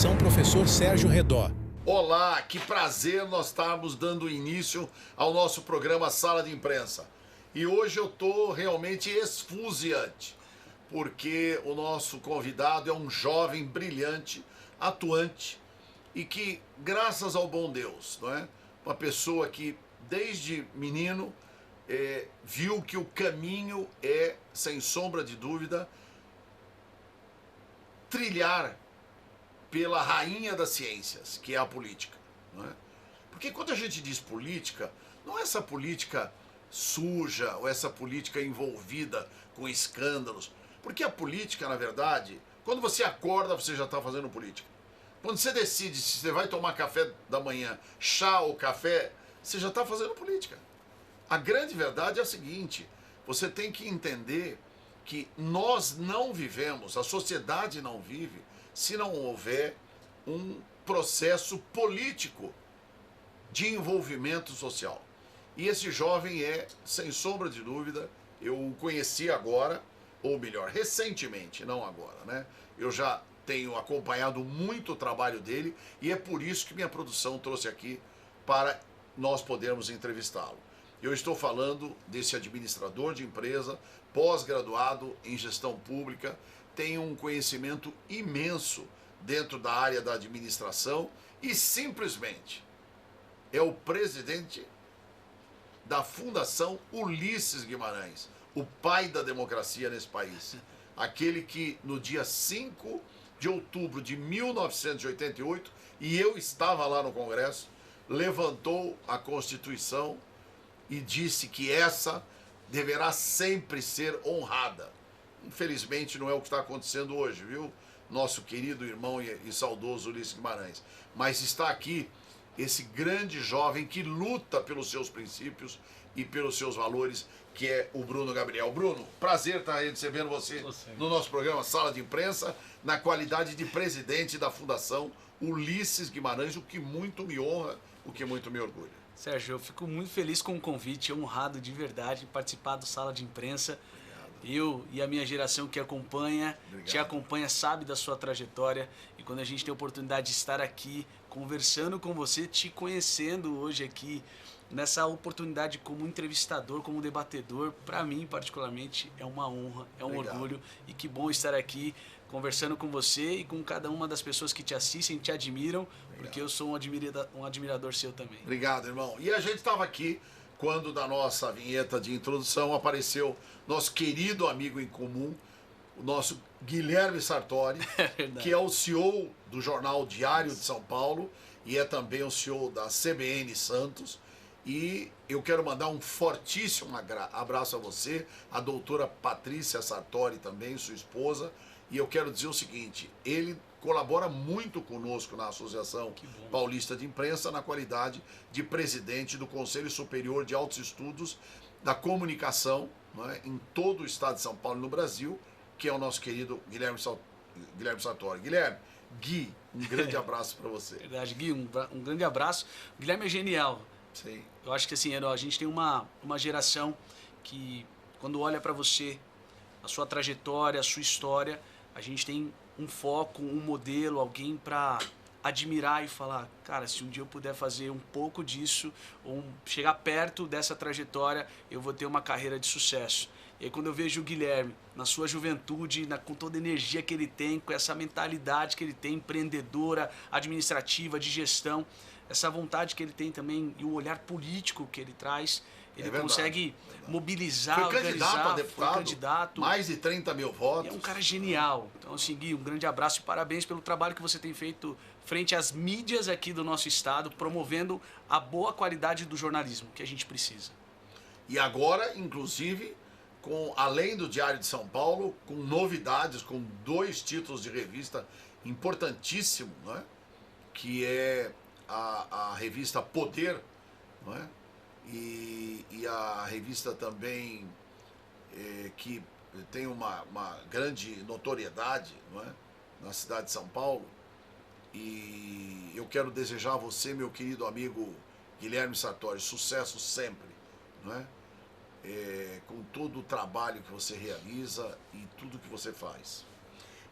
Apresentação: Professor Sérgio Redó. Olá, que prazer nós estarmos dando início ao nosso programa Sala de Imprensa. E hoje eu estou realmente esfuziante, porque o nosso convidado é um jovem brilhante, atuante, e que, graças ao bom Deus, não é? Uma pessoa que, desde menino, viu que o caminho é, sem sombra de dúvida, trilhar pela rainha das ciências, que é a política. Não é? Porque quando a gente diz política, não é essa política suja ou essa política envolvida com escândalos. Porque a política, na verdade, quando você acorda, você já está fazendo política. Quando você decide se você vai tomar café da manhã, chá ou café, você já está fazendo política. A grande verdade é a seguinte: você tem que entender que nós não vivemos, a sociedade não vive, se não houver um processo político de envolvimento social. E esse jovem é, sem sombra de dúvida, eu o conheci agora, ou melhor, recentemente, não agora, né? Eu já tenho acompanhado muito o trabalho dele e é por isso que minha produção trouxe aqui para nós podermos entrevistá-lo. Eu estou falando desse administrador de empresa, pós-graduado em gestão pública, tem um conhecimento imenso dentro da área da administração e simplesmente é o presidente da Fundação Ulisses Guimarães, o pai da democracia nesse país. Aquele que no dia 5 de outubro de 1988, e eu estava lá no Congresso, levantou a Constituição e disse que essa deverá sempre ser honrada. Infelizmente não é o que está acontecendo hoje, viu? Nosso querido irmão e saudoso Ulisses Guimarães. Mas está aqui esse grande jovem que luta pelos seus princípios e pelos seus valores, que é o Bruno Gabriel. Bruno, prazer estar recebendo você no nosso programa Sala de Imprensa, na qualidade de presidente da Fundação Ulisses Guimarães, o que muito me honra, o que muito me orgulha. Sérgio, eu fico muito feliz com o convite, honrado de verdade em participar do Sala de Imprensa. Eu e a minha geração que acompanha, te acompanha, sabe da sua trajetória, e quando a gente tem a oportunidade de estar aqui conversando com você, te conhecendo hoje aqui, nessa oportunidade como entrevistador, como debatedor, para mim particularmente é uma honra, é um orgulho, e que bom estar aqui conversando com você e com cada uma das pessoas que te assistem, te admiram, porque eu sou um admirador seu também. Obrigado, irmão. E a gente estava aqui quando da nossa vinheta de introdução apareceu nosso querido amigo em comum, o nosso Guilherme Sartori, que é o CEO do jornal Diário de São Paulo e é também o CEO da CBN Santos. E eu quero mandar um fortíssimo abraço a você, a doutora Patrícia Sartori também, sua esposa. E eu quero dizer o seguinte: ele colabora muito conosco na Associação Paulista de Imprensa na qualidade de presidente do Conselho Superior de Altos Estudos da Comunicação, não é, em todo o estado de São Paulo e no Brasil, que é o nosso querido Guilherme Sartori. Guilherme, Gui, um grande abraço para você. Verdade, Gui, um grande abraço. O Guilherme é genial. Sim. Eu acho que assim, a gente tem uma geração que, quando olha para você, a sua trajetória, a sua história, a gente tem um foco, um modelo, alguém para admirar e falar: cara, se um dia eu puder fazer um pouco disso, ou chegar perto dessa trajetória, eu vou ter uma carreira de sucesso. E aí quando eu vejo o Guilherme, na sua juventude, com toda a energia que ele tem, com essa mentalidade que ele tem, empreendedora, administrativa, de gestão, essa vontade que ele tem também e o olhar político que ele traz, ele consegue mobilizar, organizar, foi candidato, mais de 30 mil votos. E é um cara genial. Então, assim, Gui, um grande abraço e parabéns pelo trabalho que você tem feito frente às mídias aqui do nosso estado, promovendo a boa qualidade do jornalismo que a gente precisa. E agora, inclusive, além do Diário de São Paulo, com novidades, com 2 títulos de revista importantíssimos, não é? Que é a revista Poder, não é? E a revista também que tem uma grande notoriedade, não é? Na cidade de São Paulo. E eu quero desejar a você, meu querido amigo Guilherme Sartori, sucesso sempre, não é? Com todo o trabalho que você realiza e tudo que você faz.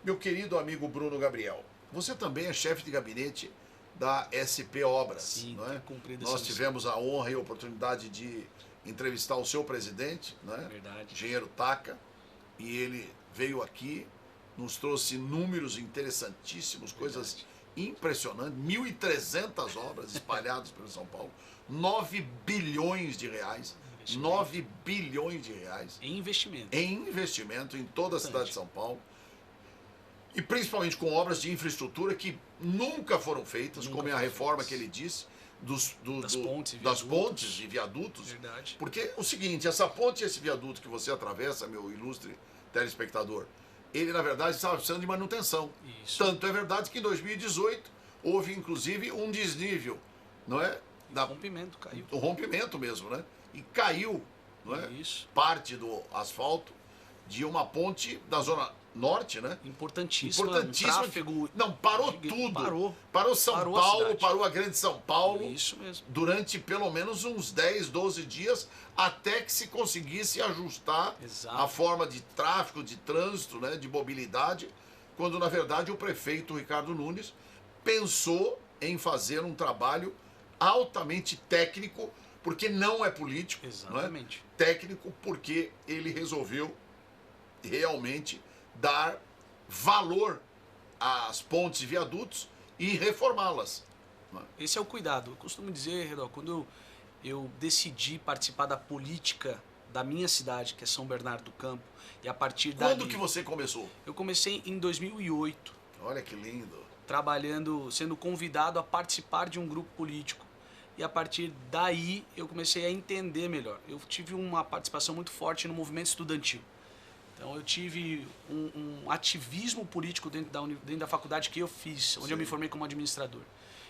Meu querido amigo Bruno Gabriel, Você também é chefe de gabinete da SP Obras. Sim, não é? cumprido Nós essa missão. tivemos a honra e a oportunidade de entrevistar o seu presidente, né? Verdade. Engenheiro Taca, e ele veio aqui, nos trouxe números interessantíssimos, coisas impressionantes, 1.300 obras espalhadas pelo São Paulo, 9 bilhões de reais, 9 bilhões de reais Em investimento. em investimento em toda a cidade de São Paulo, e principalmente com obras de infraestrutura que nunca foram feitas, Nunca como é a foram reforma feitas. que ele disse, Das pontes e das viadutos. pontes e viadutos. Verdade. Porque é o seguinte, essa ponte e esse viaduto que você atravessa, meu ilustre telespectador, ele na verdade estava precisando de manutenção. Isso. Tanto é verdade que em 2018 houve inclusive um desnível, não é? Rompimento, caiu. O rompimento mesmo, né? E caiu, não é? Isso. Parte do asfalto de uma ponte da zona norte, né? Importantíssimo. Importantíssimo. Um tráfego. Não, parou gigante. tudo. Parou Parou São Parou a Paulo, cidade. parou a grande São Paulo. Isso mesmo. Durante pelo menos uns 10, 12 dias, até que se conseguisse ajustar Exato. a forma de tráfego, de trânsito, né, de mobilidade, quando na verdade o prefeito Ricardo Nunes pensou em fazer um trabalho altamente técnico, porque não é político. Exatamente. Não é? Técnico porque ele resolveu realmente dar valor às pontes e viadutos e reformá-las. Esse é o cuidado. Eu costumo dizer, Redó, quando eu decidi participar da política da minha cidade, que é São Bernardo do Campo, e a partir Quando dali... que você começou? Eu comecei em 2008, Olha que lindo. trabalhando, sendo convidado a participar de um grupo político. E a partir daí eu comecei a entender melhor. Eu tive uma participação muito forte no movimento estudantil. Então eu tive um ativismo político dentro da faculdade que eu fiz, onde eu me formei como administrador.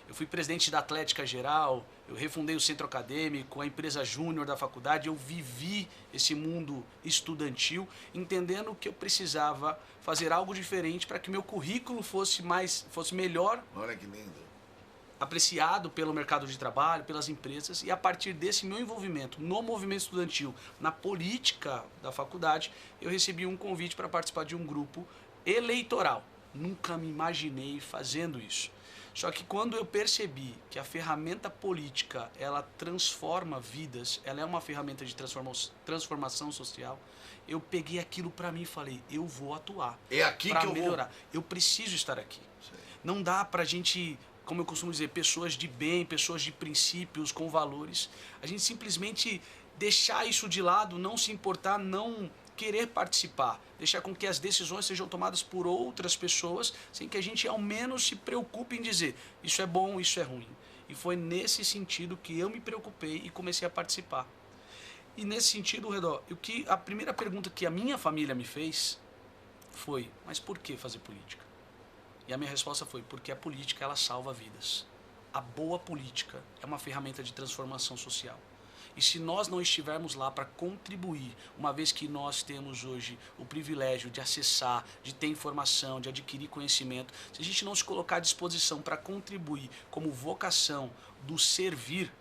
Eu fui presidente da Atlética Geral, eu refundei o centro acadêmico, a empresa júnior da faculdade, eu vivi esse mundo estudantil, entendendo que eu precisava fazer algo diferente para que meu currículo fosse melhor Olha que lindo. apreciado pelo mercado de trabalho, pelas empresas, e a partir desse meu envolvimento no movimento estudantil, na política da faculdade, eu recebi um convite para participar de um grupo eleitoral. Nunca me imaginei fazendo isso. Só que quando eu percebi que a ferramenta política, ela transforma vidas, ela é uma ferramenta de transformação social, eu peguei aquilo para mim e falei, eu vou atuar. É aqui para que eu melhorar. Eu preciso estar aqui. Sei. Não dá pra gente, como eu costumo dizer, pessoas de bem, pessoas de princípios, com valores, a gente simplesmente deixar isso de lado, não se importar, não querer participar, deixar com que as decisões sejam tomadas por outras pessoas, sem que a gente ao menos se preocupe em dizer isso é bom, isso é ruim. E foi nesse sentido que eu me preocupei e comecei a participar. E nesse sentido, Redó, a primeira pergunta que a minha família me fez foi, mas por que fazer política? E a minha resposta foi, porque a política ela salva vidas. A boa política é uma ferramenta de transformação social. E se nós não estivermos lá para contribuir, uma vez que nós temos hoje o privilégio de acessar, de ter informação, de adquirir conhecimento, se a gente não se colocar à disposição para contribuir como vocação do servir,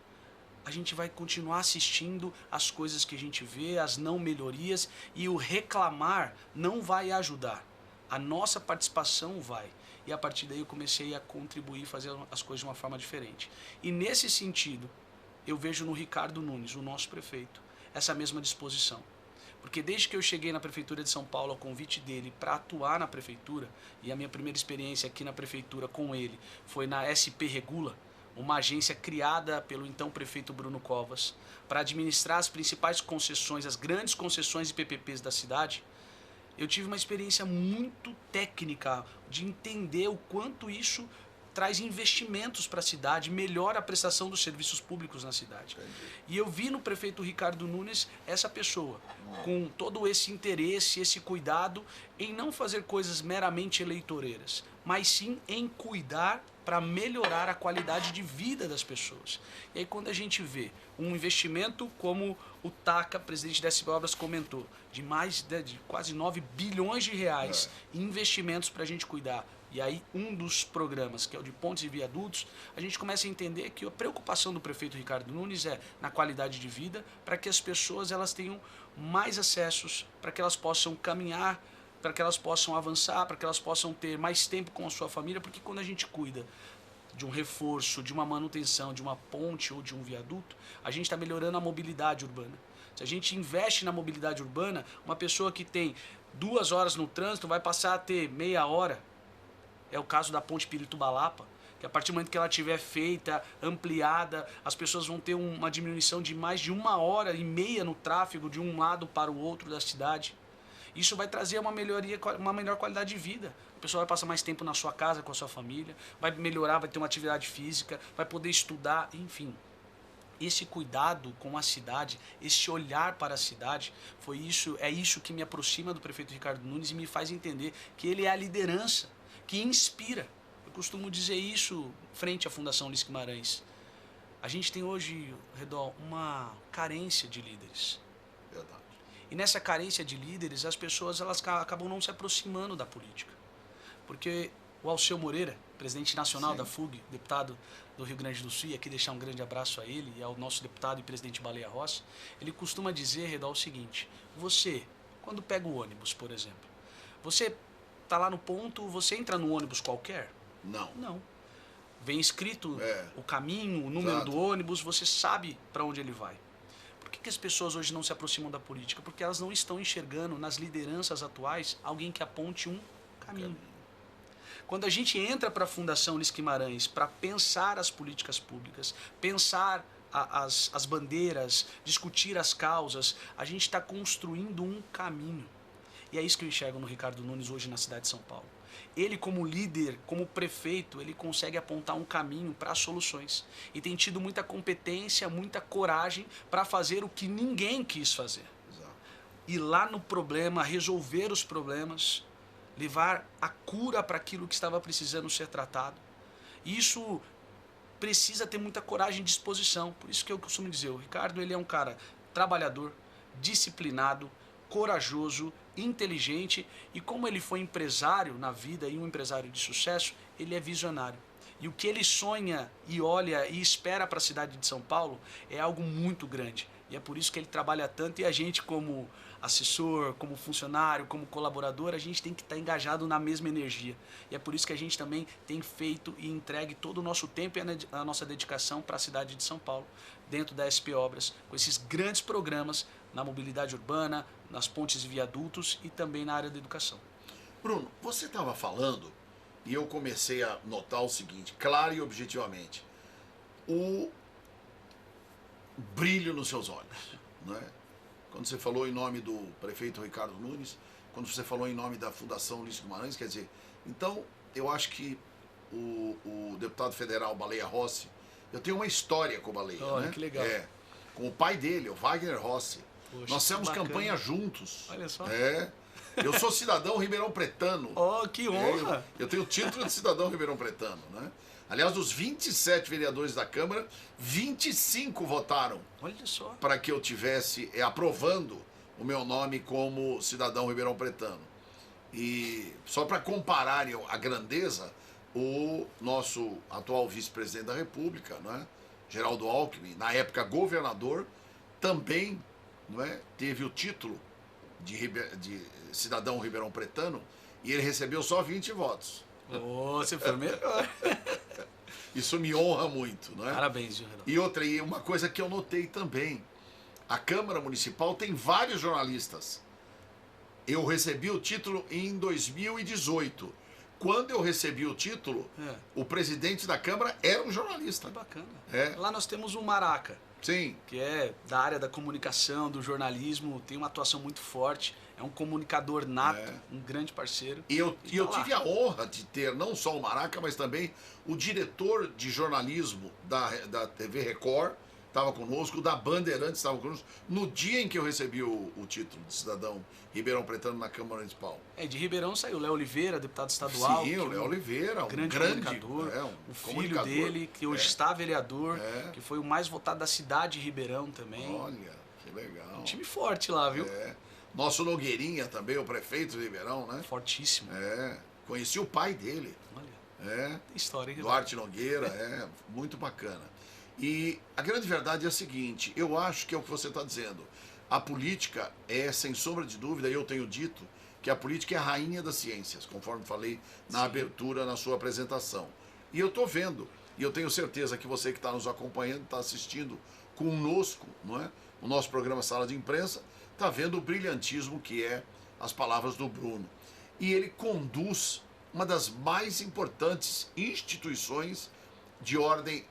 a gente vai continuar assistindo as coisas que a gente vê, as não melhorias, e o reclamar não vai ajudar. A nossa participação vai. E a partir daí eu comecei a contribuir, fazer as coisas de uma forma diferente. E nesse sentido, eu vejo no Ricardo Nunes, o nosso prefeito, essa mesma disposição. Porque desde que eu cheguei na Prefeitura de São Paulo, ao convite dele para atuar na Prefeitura, e a minha primeira experiência aqui na Prefeitura com ele foi na SP Regula, uma agência criada pelo então prefeito Bruno Covas, para administrar as principais concessões, as grandes concessões e PPPs da cidade, eu tive uma experiência muito técnica de entender o quanto isso traz investimentos para a cidade, melhora a prestação dos serviços públicos na cidade. Entendi. E eu vi no prefeito Ricardo Nunes essa pessoa, com todo esse interesse, esse cuidado em não fazer coisas meramente eleitoreiras, mas sim em cuidar para melhorar a qualidade de vida das pessoas. E aí quando a gente vê um investimento como o Taca, presidente da SP Obras, comentou, de quase 9 bilhões de reais em investimentos para a gente cuidar, e aí um dos programas, que é o de pontes e viadutos, a gente começa a entender que a preocupação do prefeito Ricardo Nunes é na qualidade de vida, para que as pessoas elas tenham mais acessos, para que elas possam caminhar para que elas possam avançar, para que elas possam ter mais tempo com a sua família, porque quando a gente cuida de um reforço, de uma manutenção, de uma ponte ou de um viaduto, a gente está melhorando a mobilidade urbana. Se a gente investe na mobilidade urbana, uma pessoa que tem 2 horas no trânsito vai passar a ter meia hora. É o caso da ponte Piritubalapa, que a partir do momento que ela tiver feita, ampliada, as pessoas vão ter uma diminuição de mais de 1h30 no tráfego de um lado para o outro da cidade. Isso vai trazer uma melhoria, uma melhor qualidade de vida. A pessoa vai passar mais tempo na sua casa com a sua família, vai melhorar, vai ter uma atividade física, vai poder estudar, enfim. Esse cuidado com a cidade, esse olhar para a cidade, é isso que me aproxima do prefeito Ricardo Nunes e me faz entender que ele é a liderança que inspira. Eu costumo dizer isso frente à Fundação Ulisses Guimarães. A gente tem hoje, Redó, uma carência de líderes. Verdade. E nessa carência de líderes, as pessoas elas acabam não se aproximando da política. Porque o Alceu Moreira, presidente nacional Sim. da FUG, deputado do Rio Grande do Sul, e aqui deixar um grande abraço a ele e ao nosso deputado e presidente Baleia Rossi, ele costuma dizer, Redó, o seguinte: você, quando pega o ônibus, por exemplo, você está lá no ponto, você entra no ônibus qualquer? Não. Não. Vem escrito É. o caminho, o número Exato. do ônibus, você sabe para onde ele vai. Por que as pessoas hoje não se aproximam da política? Porque elas não estão enxergando nas lideranças atuais alguém que aponte um caminho. Quando a gente entra para a Fundação Ulisses Guimarães para pensar as políticas públicas, pensar as bandeiras, discutir as causas, a gente está construindo um caminho. E é isso que eu enxergo no Ricardo Nunes hoje na cidade de São Paulo. Ele, como líder, como prefeito, ele consegue apontar um caminho para as soluções. E tem tido muita competência, muita coragem para fazer o que ninguém quis fazer. Exato. Ir lá no problema, resolver os problemas, levar a cura para aquilo que estava precisando ser tratado. Isso precisa ter muita coragem e disposição. Por isso que eu costumo dizer, o Ricardo ele é um cara trabalhador, disciplinado, corajoso, inteligente, e como ele foi empresário na vida e um empresário de sucesso, ele é visionário. E o que ele sonha e olha e espera para a cidade de São Paulo é algo muito grande. E é por isso que ele trabalha tanto, e a gente, como assessor, como funcionário, como colaborador, a gente tem que estar engajado na mesma energia. E é por isso que a gente também tem feito e entregue todo o nosso tempo e a nossa dedicação para a cidade de São Paulo, dentro da SP Obras, com esses grandes programas na mobilidade urbana, nas pontes e viadutos e também na área da educação. Bruno, você estava falando e eu comecei a notar o seguinte, claro e objetivamente, o brilho nos seus olhos, né? Quando você falou em nome do prefeito Ricardo Nunes, quando você falou em nome da Fundação Ulisses Guimarães, quer dizer, então eu acho que o deputado federal Baleia Rossi, eu tenho uma história com o Baleia, Olha, né? que legal. Com o pai dele, o Wagner Rossi. Poxa, Nós fizemos bacana. campanha juntos. Olha só. Eu sou cidadão ribeirão pretano. Oh, que honra! Eu tenho o título de cidadão ribeirão pretano, né? Aliás, dos 27 vereadores da Câmara, 25 votaram Olha só. para que eu tivesse aprovando o meu nome como cidadão ribeirão pretano. E só para compararem a grandeza, o nosso atual vice-presidente da República, né, Geraldo Alckmin, na época governador, também, não é, teve o título de cidadão ribeirão pretano e ele recebeu só 20 votos. Oh, você foi melhor. Isso me honra muito, né? Parabéns, viu, Renato? E uma coisa que eu notei também, a Câmara Municipal tem vários jornalistas. Eu recebi o título em 2018. Quando eu recebi o título, o presidente da Câmara era um jornalista. Que bacana. É. Lá nós temos o Maraca, Sim. que é da área da comunicação, do jornalismo, tem uma atuação muito forte, é um comunicador nato, um grande parceiro. E eu tá lá. tive a honra de ter não só o Maraca, mas também o diretor de jornalismo da TV Record, estava conosco, da Bandeirantes estava conosco, no dia em que eu recebi o título de cidadão ribeirão pretano na Câmara Municipal. De Ribeirão saiu o Léo Oliveira, deputado estadual. Sim, o Léo Oliveira, um grande comunicador. um O filho comunicador. dele, que hoje está vereador, É. que foi o mais votado da cidade de Ribeirão também. Olha, que legal. Um time forte lá, viu? Nosso Nogueirinha também, o prefeito de Ribeirão, né? Fortíssimo. Conheci o pai dele. Olha, tem história, hein? Duarte Nogueira, muito bacana. E a grande verdade é a seguinte, eu acho que é o que você está dizendo. A política é, sem sombra de dúvida, eu tenho dito, que a política é a rainha das ciências, conforme falei na abertura, na sua apresentação. E eu estou vendo, e eu tenho certeza que você que está nos acompanhando, está assistindo conosco, não é? O nosso programa Sala de Imprensa, está vendo o brilhantismo que é as palavras do Bruno. E ele conduz uma das mais importantes instituições de ordem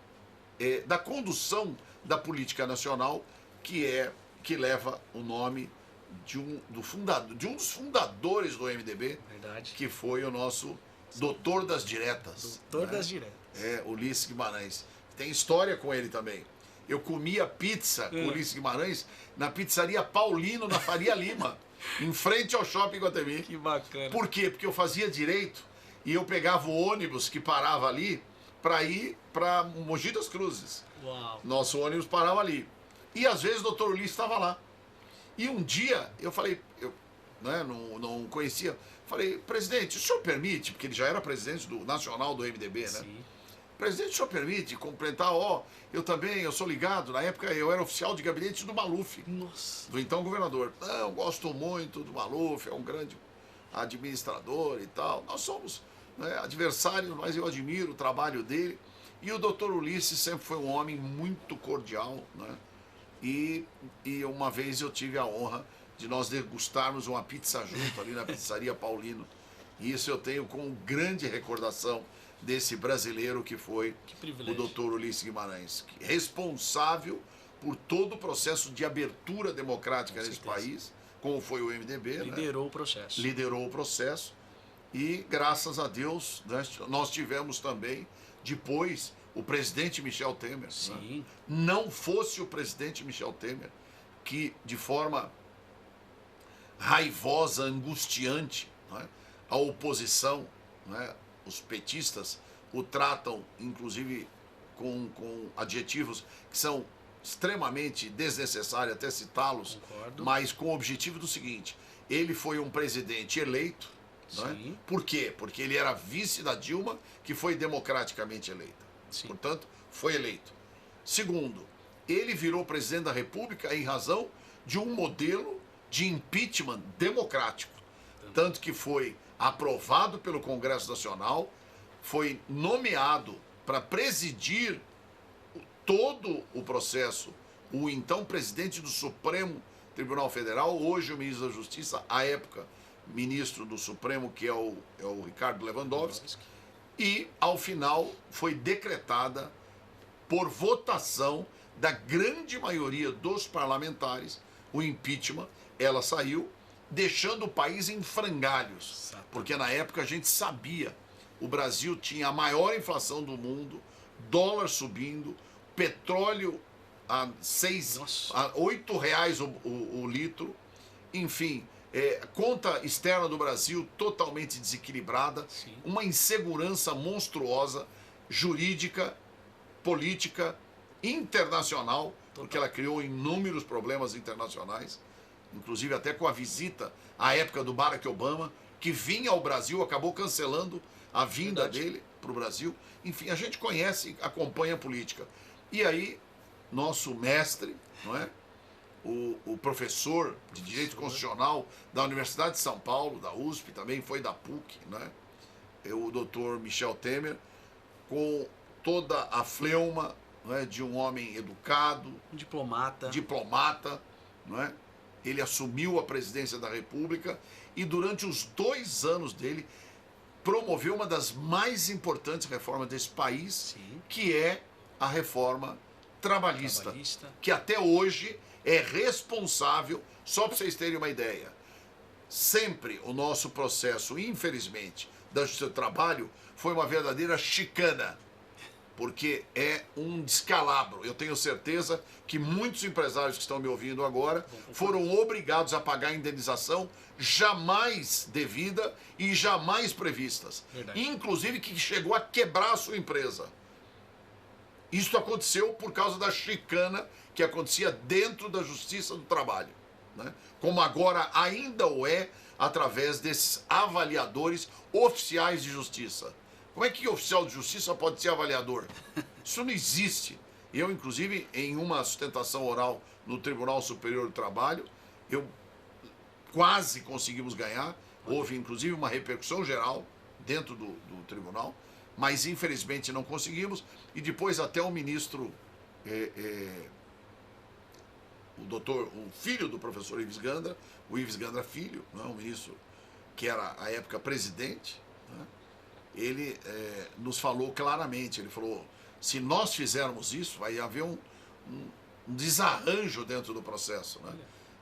da condução da política nacional, que leva o nome de um dos fundadores do MDB, Verdade. que foi o nosso doutor das diretas. Doutor das diretas. Ulisses Guimarães. Tem história com ele também. Eu comia pizza com Ulisses Guimarães na pizzaria Paulino, na Faria Lima, em frente ao Shopping Iguatemi. Que bacana. Por quê? Porque eu fazia direito e eu pegava o ônibus que parava ali para ir para Mogi das Cruzes. Uau. Nosso ônibus parava ali. E às vezes o doutor Ulisses estava lá. E um dia eu falei, não conhecia, falei, presidente, o senhor permite, porque ele já era presidente nacional do MDB, né? Sim. Presidente, o senhor permite complementar, eu sou ligado, na época eu era oficial de gabinete do Maluf, Nossa. do então governador. Não, gosto muito do Maluf, é um grande administrador e tal. Nós somos adversários, mas eu admiro o trabalho dele. E o doutor Ulisses sempre foi um homem muito cordial, né? E uma vez eu tive a honra de nós degustarmos uma pizza junto ali na pizzaria Paulino. E isso eu tenho com grande recordação desse brasileiro que foi o doutor Ulisses Guimarães, responsável por todo o processo de abertura democrática nesse país, como foi o MDB. Liderou o processo. Liderou o processo e, graças a Deus, nós tivemos também, depois, o presidente Michel Temer. Sim. Não fosse o presidente Michel Temer, que de forma raivosa, angustiante, a oposição, os petistas o tratam, inclusive, com adjetivos que são extremamente desnecessários, até citá-los, mas com o objetivo do seguinte: ele foi um presidente eleito. Sim. Por quê? Porque ele era vice da Dilma, que foi democraticamente eleita. Sim. Portanto, foi eleito. Segundo, ele virou presidente da República em razão de um modelo de impeachment democrático. Tanto que foi aprovado pelo Congresso Nacional, foi nomeado para presidir todo o processo o então presidente do Supremo Tribunal Federal, hoje o ministro da Justiça, à época ministro do Supremo, que é o Ricardo Lewandowski, e ao final foi decretada por votação da grande maioria dos parlamentares o impeachment. Ela saiu, deixando o país em frangalhos, porque na época a gente sabia, o Brasil tinha a maior inflação do mundo, dólar subindo, petróleo a R$8 o litro, enfim, conta externa do Brasil totalmente desequilibrada, Sim. uma insegurança monstruosa, jurídica, política, internacional, porque ela criou inúmeros problemas internacionais, inclusive até com a visita à época do Barack Obama, que vinha ao Brasil, acabou cancelando a vinda dele para o Brasil. Enfim, a gente conhece, acompanha a política. E aí, nosso mestre, não é? O professor de Direito Constitucional da Universidade de São Paulo, da USP, também foi da PUC, né? O doutor Michel Temer, com toda a fleuma, não é? De um homem educado, diplomata, não é? Ele assumiu a presidência da República e durante os 2 anos dele promoveu uma das mais importantes reformas desse país, Sim. que é a reforma trabalhista, que até hoje é responsável, só para vocês terem uma ideia, sempre o nosso processo, infelizmente, da Justiça do Trabalho foi uma verdadeira chicana, porque é um descalabro. Eu tenho certeza que muitos empresários que estão me ouvindo agora foram obrigados a pagar indenização jamais devida e jamais previstas. Verdade. Inclusive que chegou a quebrar a sua empresa. Isso aconteceu por causa da chicana que acontecia dentro da Justiça do Trabalho, né? Como agora ainda o é através desses avaliadores oficiais de justiça. Como é que oficial de justiça pode ser avaliador? Isso não existe. Eu, inclusive, em uma sustentação oral no Tribunal Superior do Trabalho, quase conseguimos ganhar, Houve, inclusive, uma repercussão geral dentro do tribunal, mas, infelizmente, não conseguimos. E depois até o ministro, o filho do professor Ives Gandra, o Ives Gandra Filho, né, o ministro que era, à época, presidente, né, ele nos falou claramente, ele falou, se nós fizermos isso, vai haver um desarranjo dentro do processo. Né?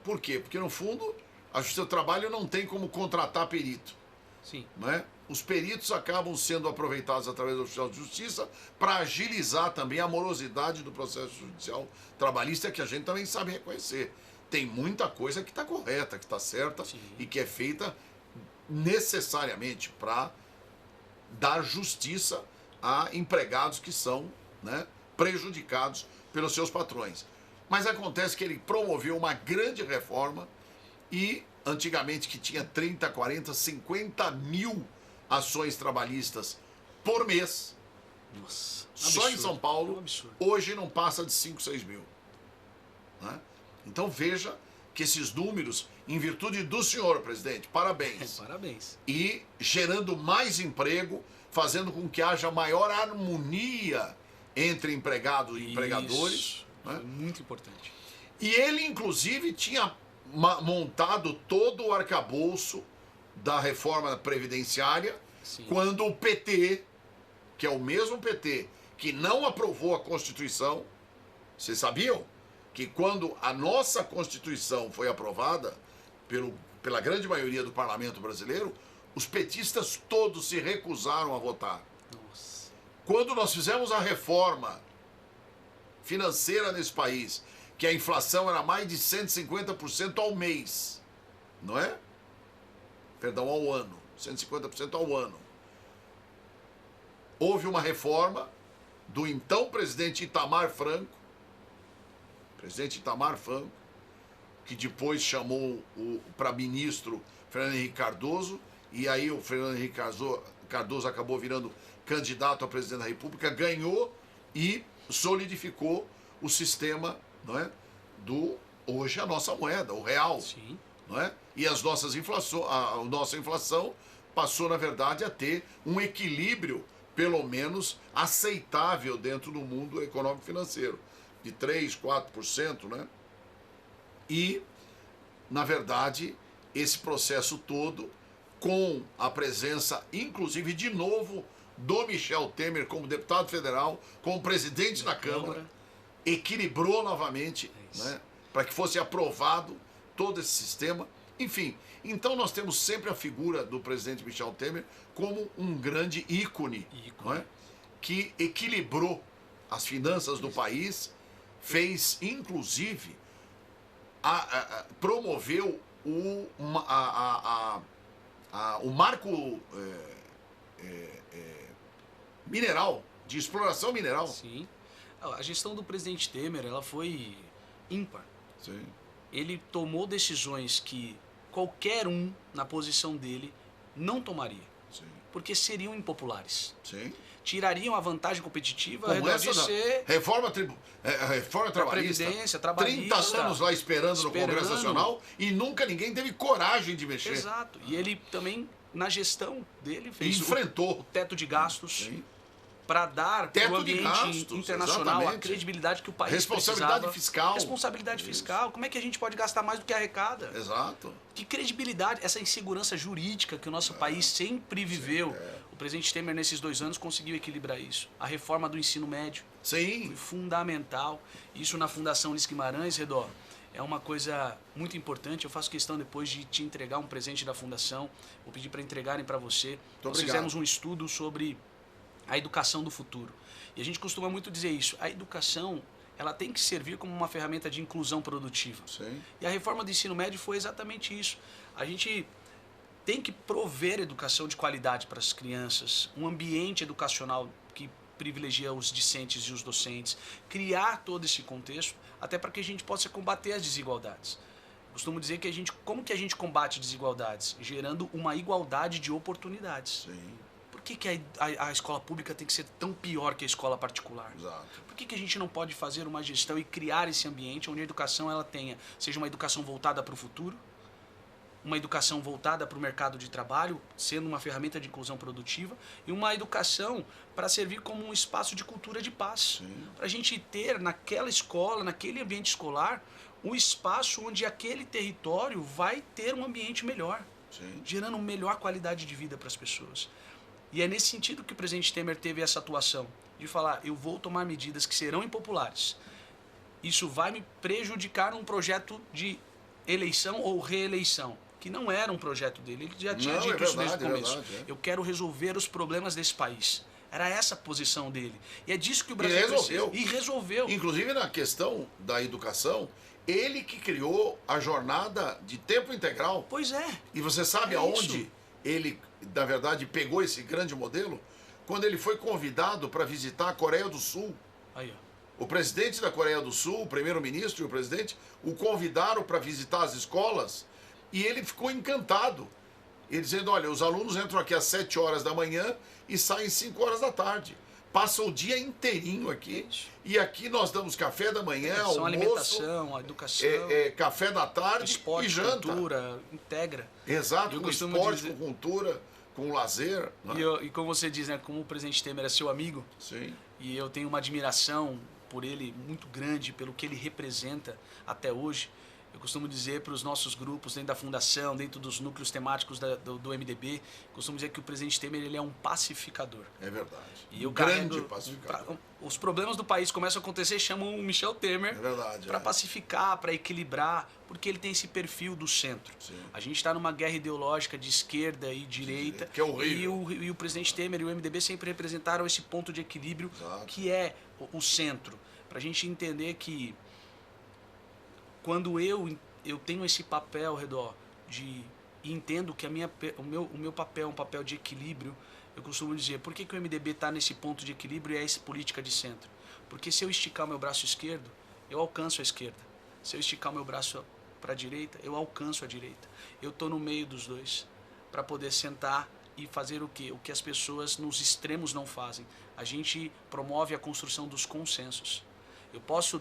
Por quê? Porque, no fundo, a Justiça do Trabalho não tem como contratar perito. Sim. Né? Os peritos acabam sendo aproveitados através do oficial de justiça para agilizar também a morosidade do processo judicial trabalhista, que a gente também sabe reconhecer. Tem muita coisa que está correta, que está certa. Sim. E que é feita necessariamente para dar justiça a empregados que são, né, prejudicados pelos seus patrões. Mas acontece que ele promoveu uma grande reforma e, antigamente, que tinha 30, 40, 50 mil ações trabalhistas por mês, nossa, só absurdo, em São Paulo, hoje não passa de 5, 6 mil. Né? Então veja que esses números, em virtude do senhor presidente, parabéns. Parabéns. E gerando mais emprego, fazendo com que haja maior harmonia entre empregados e empregadores. Né? Foi muito importante. E ele, inclusive, tinha montado todo o arcabouço da reforma previdenciária. Sim. Quando o PT, que é o mesmo PT que não aprovou a Constituição, vocês sabiam que quando a nossa Constituição foi aprovada pela grande maioria do parlamento brasileiro, os petistas todos se recusaram a votar. Nossa. Quando nós fizemos a reforma financeira nesse país, que a inflação era mais de 150% ao mês, não é? Perdão, ao ano. 150% ao ano. Houve uma reforma do então presidente Itamar Franco, que depois chamou para ministro Fernando Henrique Cardoso, e aí o Fernando Henrique Cardoso acabou virando candidato a presidente da República, ganhou e solidificou o sistema, não é, hoje a nossa moeda, o real. Sim. Não é? E a nossa inflação passou, na verdade, a ter um equilíbrio, pelo menos, aceitável dentro do mundo econômico-financeiro, de 3%, 4%, né? E, na verdade, esse processo todo, com a presença, inclusive, de novo, do Michel Temer como deputado federal, como presidente da Câmara, equilibrou novamente, né, para que fosse aprovado todo esse sistema. Enfim, então nós temos sempre a figura do presidente Michel Temer como um grande ícone. Não é? Que equilibrou as finanças do país, fez, inclusive, promoveu o marco mineral, de exploração mineral. Sim. A gestão do presidente Temer, ela foi ímpar. Sim. Ele tomou decisões que qualquer um na posição dele não tomaria. Sim. Porque seriam impopulares. Sim. Tirariam a vantagem competitiva como essa de ser... reforma trabalhista. Previdência, trabalhista. 30 anos lá esperando no Congresso Nacional e nunca ninguém teve coragem de mexer. Exato. E ele também, na gestão dele, fez enfrentou o teto de gastos. Sim. Para dar para o ambiente gastos, internacional exatamente. A credibilidade que o país responsabilidade precisava. Fiscal. Responsabilidade Isso. fiscal. Como é que a gente pode gastar mais do que arrecada? Exato. Que credibilidade, essa insegurança jurídica que o nosso país sempre viveu. O presidente Temer, nesses 2 anos, conseguiu equilibrar isso. A reforma do ensino médio. Sim. Foi fundamental. Isso na Fundação Ulisses Guimarães, Redó, é uma coisa muito importante. Eu faço questão depois de te entregar um presente da Fundação. Vou pedir para entregarem para você. Nós fizemos um estudo sobre a educação do futuro. E a gente costuma muito dizer isso. A educação, ela tem que servir como uma ferramenta de inclusão produtiva. Sim. E a reforma do ensino médio foi exatamente isso. A gente tem que prover educação de qualidade para as crianças, um ambiente educacional que privilegia os discentes e os docentes, criar todo esse contexto, até para que a gente possa combater as desigualdades. Costumo dizer que como que a gente combate desigualdades? Gerando uma igualdade de oportunidades. Sim. Por que a escola pública tem que ser tão pior que a escola particular? Exato. Por que a gente não pode fazer uma gestão e criar esse ambiente onde a educação seja uma educação voltada para o futuro, uma educação voltada para o mercado de trabalho, sendo uma ferramenta de inclusão produtiva, e uma educação para servir como um espaço de cultura de paz. Para a gente ter naquela escola, naquele ambiente escolar, um espaço onde aquele território vai ter um ambiente melhor, gerando uma melhor qualidade de vida para as pessoas. E é nesse sentido que o presidente Temer teve essa atuação, de falar, eu vou tomar medidas que serão impopulares. Isso vai me prejudicar num projeto de eleição ou reeleição, que não era um projeto dele, ele já tinha dito isso desde o começo. Eu quero resolver os problemas desse país. Era essa a posição dele. E é disso que o Brasil precisa. E resolveu. Inclusive na questão da educação, ele que criou a jornada de tempo integral. Pois é. E você sabe aonde ele, na verdade, pegou esse grande modelo? Quando ele foi convidado para visitar a Coreia do Sul. Aí, ó. O presidente da Coreia do Sul, o primeiro-ministro e o presidente, o convidaram para visitar as escolas e ele ficou encantado. Ele dizendo, olha, os alunos entram aqui às 7 horas da manhã e saem 5 horas da tarde. Passam o dia inteirinho aqui. E aqui nós damos café da manhã, almoço, alimentação, educação, café da tarde esporte, e janta. Cultura, integra. Exato, com esporte, com cultura, com lazer. Né? E como você diz, né, como o presidente Temer é seu amigo, sim. E eu tenho uma admiração por ele muito grande, pelo que ele representa até hoje. Eu costumo dizer para os nossos grupos, dentro da fundação, dentro dos núcleos temáticos do MDB, costumo dizer que o presidente Temer ele é um pacificador. É verdade. E eu grande pacificador. Os problemas do país começam a acontecer, chamam o Michel Temer para pacificar, para equilibrar, porque ele tem esse perfil do centro. Sim. A gente está numa guerra ideológica de esquerda e direita, que é horrível. E o presidente Temer e o MDB sempre representaram esse ponto de equilíbrio, que é o centro. Para a gente entender que quando eu tenho esse papel ao redor e entendo que o meu papel é um papel de equilíbrio, eu costumo dizer, por que o MDB está nesse ponto de equilíbrio e é essa política de centro? Porque se eu esticar o meu braço esquerdo, eu alcanço a esquerda. Se eu esticar o meu braço para a direita, eu alcanço a direita. Eu estou no meio dos dois, para poder sentar e fazer o quê? O que as pessoas nos extremos não fazem. A gente promove a construção dos consensos. Eu posso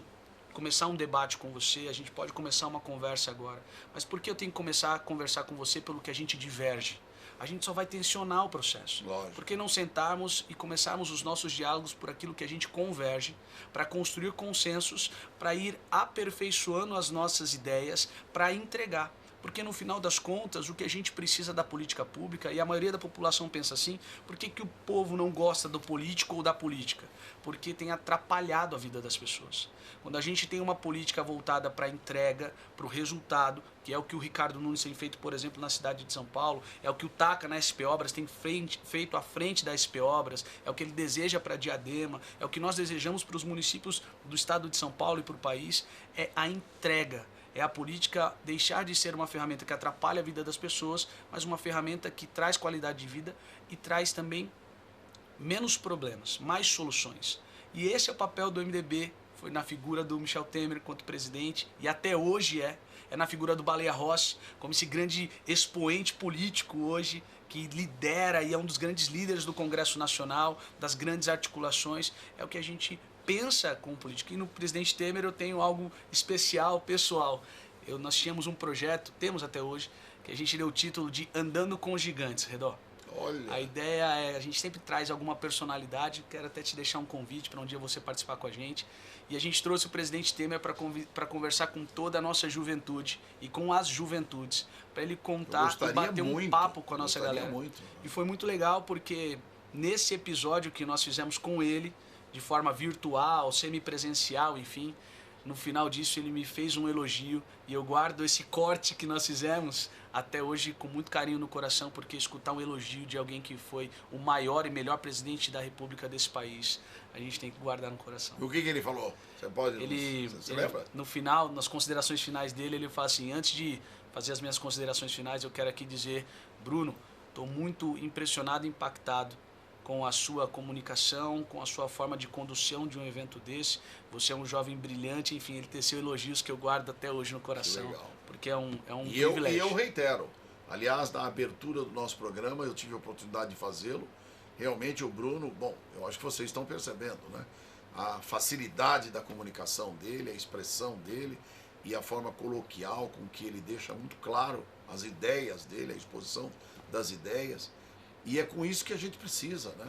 começar um debate com você, a gente pode começar uma conversa agora. Mas por que eu tenho que começar a conversar com você pelo que a gente diverge? A gente só vai tensionar o processo. Lógico. Por que não sentarmos e começarmos os nossos diálogos por aquilo que a gente converge, para construir consensos, para ir aperfeiçoando as nossas ideias, para entregar? Porque no final das contas, o que a gente precisa da política pública, e a maioria da população pensa assim, por que o povo não gosta do político ou da política? Porque tem atrapalhado a vida das pessoas. Quando a gente tem uma política voltada para a entrega, para o resultado, que é o que o Ricardo Nunes tem feito, por exemplo, na cidade de São Paulo, é o que o Taca na SP Obras tem feito à frente da SP Obras, é o que ele deseja para Diadema, é o que nós desejamos para os municípios do estado de São Paulo e para o país, é a entrega. É a política deixar de ser uma ferramenta que atrapalha a vida das pessoas, mas uma ferramenta que traz qualidade de vida e traz também menos problemas, mais soluções. E esse é o papel do MDB, foi na figura do Michel Temer quanto presidente, e até hoje é na figura do Baleia Rossi, como esse grande expoente político hoje, que lidera e é um dos grandes líderes do Congresso Nacional, das grandes articulações, é o que a gente pensa com o político. E no presidente Temer eu tenho algo especial, pessoal. Nós tínhamos um projeto, temos até hoje, que a gente deu o título de Andando com os Gigantes, Redó. Olha. A ideia é, a gente sempre traz alguma personalidade, quero até te deixar um convite para um dia você participar com a gente. E a gente trouxe o presidente Temer para conversar com toda a nossa juventude e com as juventudes, para ele contar e bater um papo com a nossa galera. Muito. E foi muito legal porque nesse episódio que nós fizemos com ele, de forma virtual, semipresencial, enfim, no final disso ele me fez um elogio e eu guardo esse corte que nós fizemos até hoje com muito carinho no coração, porque escutar um elogio de alguém que foi o maior e melhor presidente da República desse país, a gente tem que guardar no coração. E o que ele falou? Você pode... Você lembra? No final, nas considerações finais dele, ele fala assim, antes de fazer as minhas considerações finais, eu quero aqui dizer, Bruno, estou muito impressionado e impactado com a sua comunicação, com a sua forma de condução de um evento desse. Você é um jovem brilhante, enfim, ele teceu elogios que eu guardo até hoje no coração, porque é um privilégio. E eu reitero, aliás, na abertura do nosso programa, eu tive a oportunidade de fazê-lo. Realmente o Bruno, bom, eu acho que vocês estão percebendo, né? A facilidade da comunicação dele, a expressão dele e a forma coloquial com que ele deixa muito claro as ideias dele, a exposição das ideias. E é com isso que a gente precisa, né?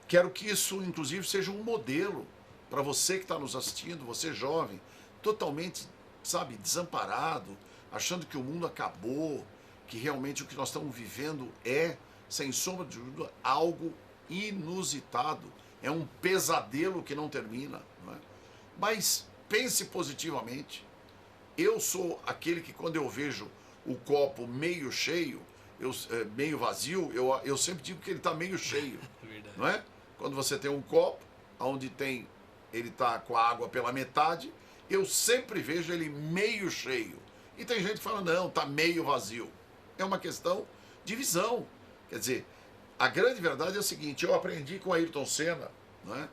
Quero que isso, inclusive, seja um modelo para você que está nos assistindo, você jovem, totalmente, sabe, desamparado, achando que o mundo acabou, que realmente o que nós estamos vivendo é, sem sombra de dúvida, algo inusitado. É um pesadelo que não termina, não é? Mas pense positivamente. Eu sou aquele que, quando eu vejo o copo meio cheio, meio vazio, eu sempre digo que ele está meio cheio. Verdade. Não é? Quando você tem um copo, onde ele está com a água pela metade, eu sempre vejo ele meio cheio. E tem gente que fala, não, está meio vazio. É uma questão de visão. Quer dizer, a grande verdade é o seguinte, eu aprendi com Ayrton Senna, não é?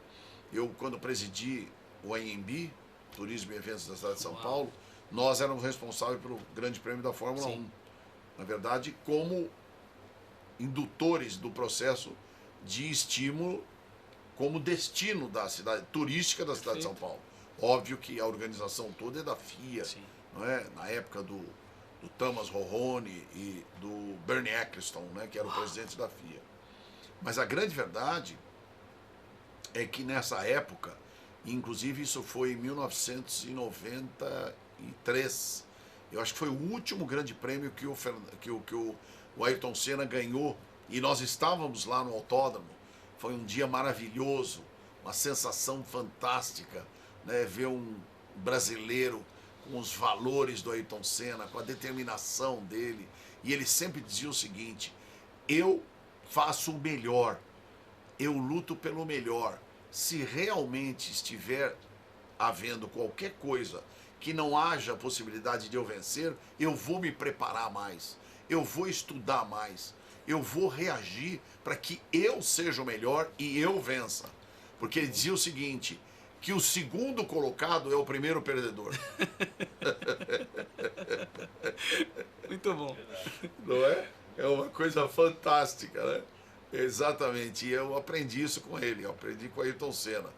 Eu, quando presidi o AMB, Turismo e Eventos da cidade de São Paulo, nós éramos responsáveis pelo Grande Prêmio da Fórmula 1. Na verdade, como indutores do processo de estímulo como destino da cidade, turística da cidade de São Paulo. Óbvio que a organização toda é da FIA, não é? Na época do Thomas Rorrone e do Bernie Eccleston, né, que era o presidente da FIA. Mas a grande verdade é que nessa época, inclusive isso foi em 1993, eu acho que foi o último grande prêmio que o Ayrton Senna ganhou, e nós estávamos lá no autódromo. Foi um dia maravilhoso, uma sensação fantástica, né, ver um brasileiro com os valores do Ayrton Senna, com a determinação dele. E ele sempre dizia o seguinte, eu faço o melhor, eu luto pelo melhor. Se realmente estiver havendo qualquer coisa que não haja possibilidade de eu vencer, eu vou me preparar mais, eu vou estudar mais, eu vou reagir para que eu seja o melhor e eu vença. Porque ele dizia o seguinte, que o segundo colocado é o primeiro perdedor. Muito bom. Não é? É uma coisa fantástica, né? Exatamente. E eu aprendi isso com ele, eu aprendi com Ayrton Senna.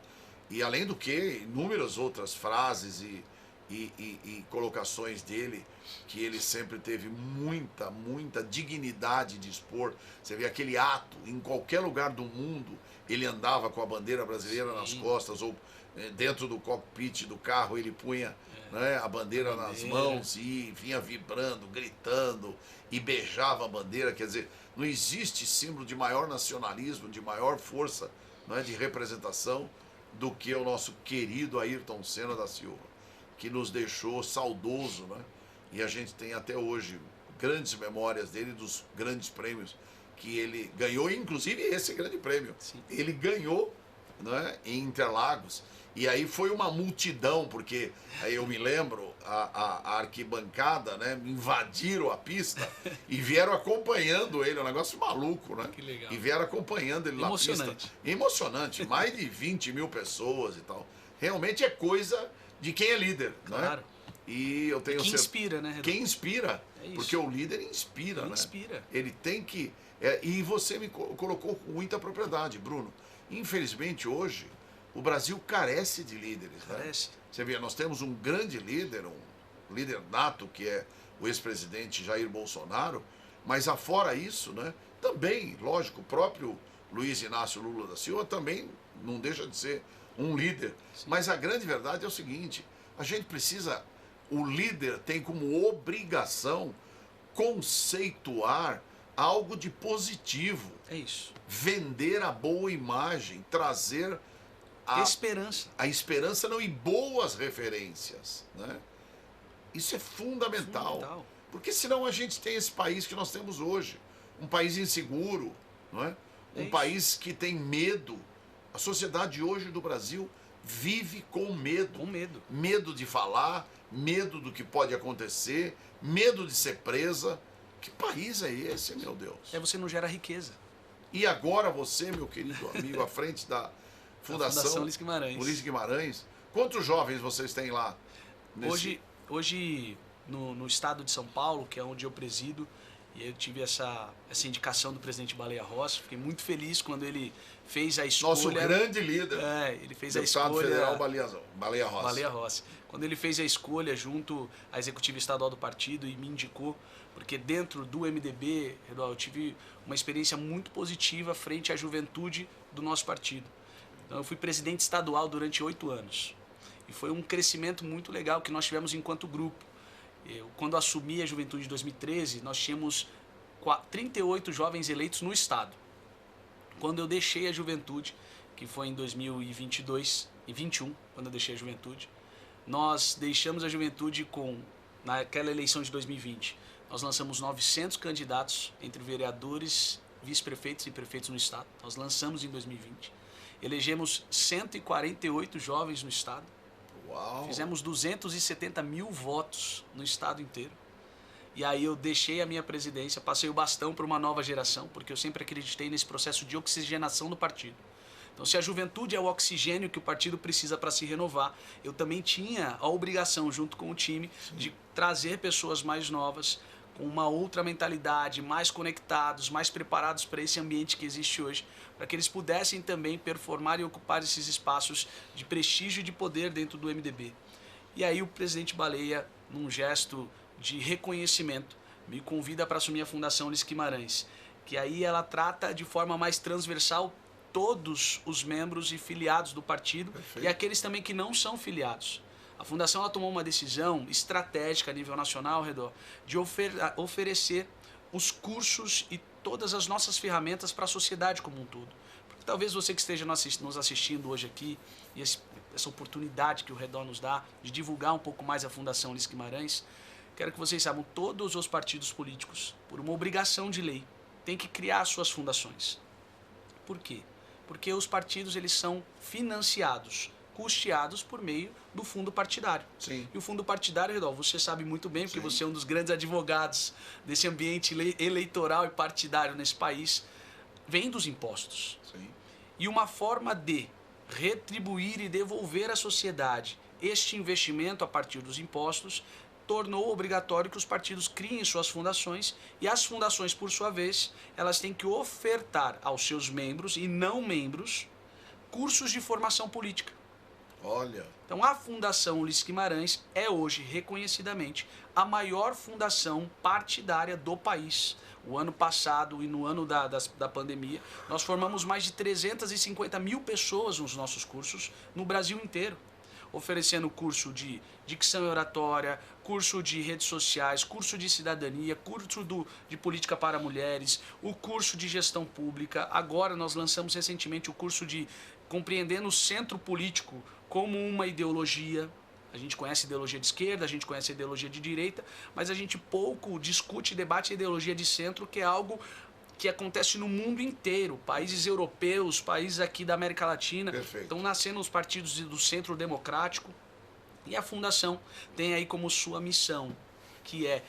E além do que, inúmeras outras frases e colocações dele, que ele sempre teve muita dignidade de expor. Você vê aquele ato, em qualquer lugar do mundo, ele andava com a bandeira brasileira nas costas, ou dentro do cockpit do carro ele punha né, a bandeira nas mãos e vinha vibrando, gritando e beijava a bandeira. Quer dizer, não existe símbolo de maior nacionalismo, de maior força, não é, de representação do que o nosso querido Ayrton Senna da Silva, que nos deixou saudoso, né? E a gente tem até hoje grandes memórias dele, dos grandes prêmios que ele ganhou, inclusive esse grande prêmio. Sim. Ele ganhou, né, em Interlagos, e aí foi uma multidão, porque aí eu me lembro, a arquibancada, né, invadiram a pista e vieram acompanhando ele, um negócio maluco, né? Que legal. E vieram acompanhando ele na pista. Emocionante. Emocionante, mais de 20 mil pessoas e tal. Realmente é coisa de quem é líder, Claro. né? E eu tenho Quem inspira, né, Renan? Quem inspira, É isso. porque o líder inspira, Ele né? inspira. Ele tem que... e você me colocou com muita propriedade, Bruno. Infelizmente, hoje, o Brasil carece de líderes, Carece. né? Você vê, nós temos um grande líder, um líder nato, que é o ex-presidente Jair Bolsonaro, mas afora isso, né? Também, lógico, o próprio Luiz Inácio Lula da Silva também não deixa de ser um líder. Sim. Mas a grande verdade é o seguinte, a gente precisa... O líder tem como obrigação conceituar algo de positivo. É isso. Vender a boa imagem, trazer Esperança. a esperança não, e boas referências, né? Isso é fundamental. Porque senão a gente tem esse país que nós temos hoje. Um país inseguro, não é? Um país que tem medo. A sociedade hoje do Brasil vive com medo. Com medo. Medo de falar, medo do que pode acontecer, medo de ser presa. Que país é esse, meu Deus? Você não gera riqueza. E agora você, meu querido amigo, à frente da Fundação Ulisses Guimarães. Ulisses Guimarães, quantos jovens vocês têm lá? Hoje no estado de São Paulo, que é onde eu presido, E eu tive essa indicação do presidente Baleia Rossi. Fiquei muito feliz quando ele fez a escolha. Nosso grande líder. Ele fez a escolha. Deputado federal Baleia Rossi. Baleia Rossi. Quando ele fez a escolha junto à executiva estadual do partido e me indicou, porque dentro do MDB, eu tive uma experiência muito positiva frente à juventude do nosso partido. Então eu fui presidente estadual durante 8 anos. E foi um crescimento muito legal que nós tivemos enquanto grupo. Quando assumi a juventude em 2013, nós tínhamos 38 jovens eleitos no estado. Quando eu deixei a juventude, que foi em 2022 e 2021, quando eu deixei a juventude, nós deixamos a juventude naquela eleição de 2020, nós lançamos 900 candidatos entre vereadores, vice-prefeitos e prefeitos no estado. Nós lançamos em 2020. Elegemos 148 jovens no estado. Uau. Fizemos 270 mil votos no estado inteiro. E aí eu deixei a minha presidência, passei o bastão para uma nova geração, porque eu sempre acreditei nesse processo de oxigenação do partido. Então, se a juventude é o oxigênio que o partido precisa para se renovar, eu também tinha a obrigação, junto com o time, de trazer pessoas mais novas, com uma outra mentalidade, mais conectados, mais preparados para esse ambiente que existe hoje, para que eles pudessem também performar e ocupar esses espaços de prestígio e de poder dentro do MDB. E aí o presidente Baleia, num gesto de reconhecimento, me convida para assumir a Fundação Ulisses Guimarães, que aí ela trata de forma mais transversal todos os membros e filiados do partido. Perfeito. E aqueles também que não são filiados. A Fundação ela tomou uma decisão estratégica a nível nacional, Redó, de oferecer os cursos e todas as nossas ferramentas para a sociedade como um todo. Porque talvez você que esteja nos assistindo hoje aqui, e essa oportunidade que o Redó nos dá de divulgar um pouco mais a Fundação Ulisses Guimarães, quero que vocês saibam, todos os partidos políticos, por uma obrigação de lei, têm que criar suas fundações. Por quê? Porque os partidos eles são financiados, custeados por meio do fundo partidário. Sim. E o fundo partidário, Redolfo, você sabe muito bem, porque Sim. você é um dos grandes advogados desse ambiente eleitoral e partidário nesse país, vem dos impostos. Sim. E uma forma de retribuir e devolver à sociedade este investimento a partir dos impostos tornou obrigatório que os partidos criem suas fundações, e as fundações, por sua vez, elas têm que ofertar aos seus membros e não membros cursos de formação política. Olha. Então a Fundação Ulisses Guimarães é hoje, reconhecidamente, a maior fundação partidária do país. O ano passado e no ano da pandemia, nós formamos mais de 350 mil pessoas nos nossos cursos no Brasil inteiro, oferecendo curso de dicção e oratória, curso de redes sociais, curso de cidadania, curso de política para mulheres, o curso de gestão pública. Agora nós lançamos recentemente o curso de compreendendo o centro político como uma ideologia. A gente conhece a ideologia de esquerda, a gente conhece a ideologia de direita, mas a gente pouco discute e debate a ideologia de centro, que é algo que acontece no mundo inteiro. Países europeus, países aqui da América Latina, estão nascendo os partidos do centro democrático. E a Fundação tem aí como sua missão, que é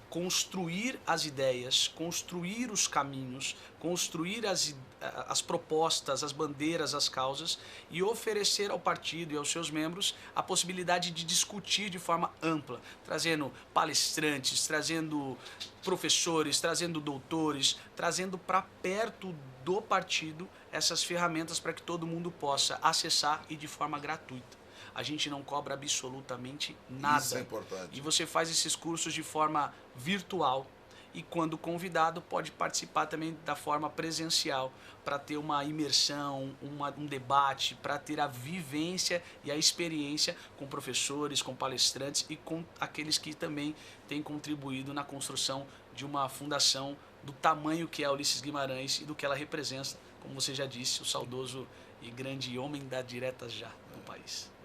construir as ideias, construir os caminhos, construir as propostas, as bandeiras, as causas, e oferecer ao partido e aos seus membros a possibilidade de discutir de forma ampla, trazendo palestrantes, trazendo professores, trazendo doutores, trazendo para perto do partido essas ferramentas para que todo mundo possa acessar e de forma gratuita. A gente não cobra absolutamente nada. Isso é importante. E você faz esses cursos de forma virtual e, quando convidado, pode participar também da forma presencial para ter uma imersão, um debate, para ter a vivência e a experiência com professores, com palestrantes e com aqueles que também têm contribuído na construção de uma fundação do tamanho que é a Ulisses Guimarães e do que ela representa, como você já disse, o saudoso e grande homem da direta já no país.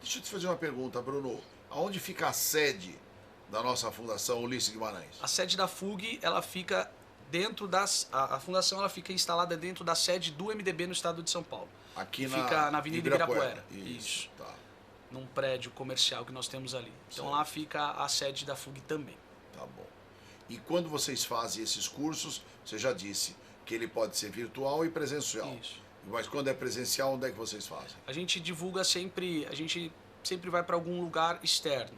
Deixa eu te fazer uma pergunta, Bruno. Aonde fica a sede da nossa Fundação Ulisses Guimarães? A sede da FUG, ela fica dentro a fundação ela fica instalada dentro da sede do MDB no estado de São Paulo. Aqui fica na Avenida Ibirapuera. Isso. Tá. Num prédio comercial que nós temos ali. Então lá fica a sede da FUG também. Tá bom. E quando vocês fazem esses cursos, você já disse que ele pode ser virtual e presencial. Isso. Mas quando é presencial, onde é que vocês fazem? A gente divulga sempre, a gente sempre vai para algum lugar externo.